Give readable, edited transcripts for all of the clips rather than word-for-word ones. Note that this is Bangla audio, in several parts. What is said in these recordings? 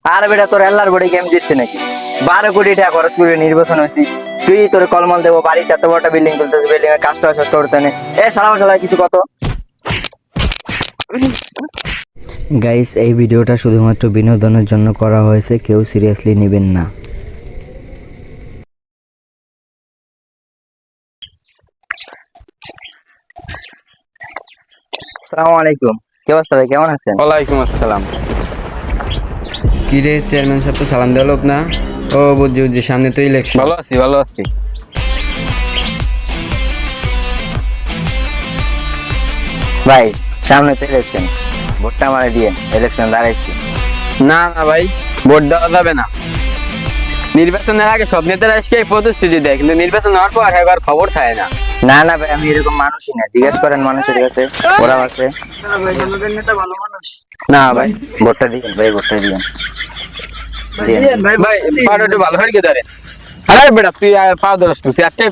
আর বেটা তোর আল্লাহর বড়ি গেম জিতছে নাকি? 12 কোটি টাকা খরচ করে নির্বাচন হয়েছি, তুই তোর কলমল দেবো বাড়িতে এত বড় বিল্ডিং তুলতেছে, বিল্ডিং এর কাজটা শেষ করতে নেই। শালা কিছু কত। গাইস, এই ভিডিওটা শুধুমাত্র বিনোদনের জন্য করা হয়েছে, কেউ সিরিয়াসলি নেবেন না। আসসালামু আলাইকুম, কি অবস্থা ভাই, কেমন আছেন? ওয়ালাইকুম আসসালাম। কি রে চেয়ারম্যান সাহেব তো সালাম দেওয়া লোক না? ও বুঝছি সামনে তো ইলেকশন। ভালো আছি ভালো আছি। ভাই সামনে তো ইলেকশন, ভোটটা আমারে দিয়ে, ইলেকশন দাঁড়াইছি। না না ভাই, ভোট দেওয়া যাবে না। নির্বাচনের আগে সব নেতারা এসে প্রতিশ্রুতি দেয়, কিন্তু নির্বাচন হওয়ার পর একবার খবর থাকে না। না না ভাই, আমি এরকম মানুষই না, জিজ্ঞেস করেন মানুষের কাছে, ওরা আছে। না ভাই, ভোটটা দিবেন ভাই, ভোটটা দিবেন। ভাই পাউডার একটু ভালো হয়ে ধরে। আরে বেটা তুই পাও ধরস তুই একটা।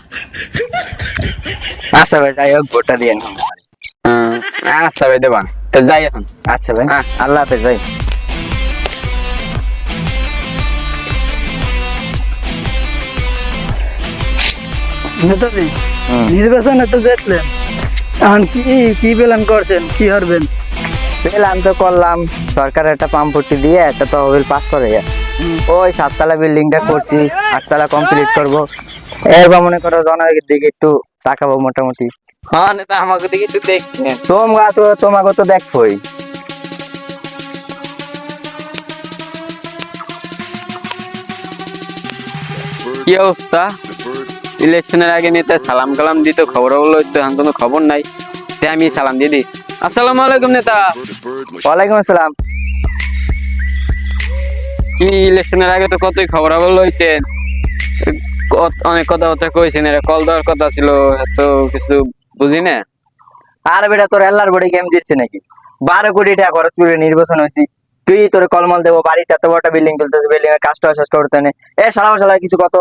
আচ্ছা ভাই, যাই হোক ভোটটা দিয়েন। আচ্ছা ভাই দেবান, তো যাই এখন। আচ্ছা ভাই, হ্যাঁ। আল্লাহ হাফেজ ভাই। নেতাজি হুম। নির্বাচনে তো জিতলেন, এখন কি কি প্ল্যান করছেন, কি করবেন? প্ল্যান তো করলাম, সরকারের একটা পাম্পটি দিয়ে একটা তহবিল পাস করে ওই 7 তলা বিল্ডিংটা করছি, 8 তলা কমপ্লিট করবো। এরপর মনে করো জনের দিকে একটু তাকাবো মোটামুটি। হ্যাঁ নেতা আমাকে দিকে একটু দেখছেন। তোমাকে তো দেখবোই। কি অবস্থা? ইলেকশনের আগে নেতা সালাম কালাম দিত, খবর বললো এখন কোনো খবর নাই, তাই আমি সালাম দিয়ে দিই। আসসালামু আলাইকুম নেতা। ওয়ালাইকুম আসসালাম। কি ইলেকশনের আগে তো কতই খবর বললো হইতেন, অনেক কথাবার্তা কইছেন, এরা কল দেওয়ার কথা ছিল, এত কিছু বুঝি না। আর বেটা তোর আল্লাহর বড়ি গেম জিতছে নাকি? 12 কোটি টাকা খরচ করে নির্বাচন হয়েছি, তুই তোর কলমল দেবো বাড়িতে এত বড় বিল্ডিং তুলতেছে, বিল্ডিং এর কাজটা শেষ করতে নেই। শালা কিছু কত।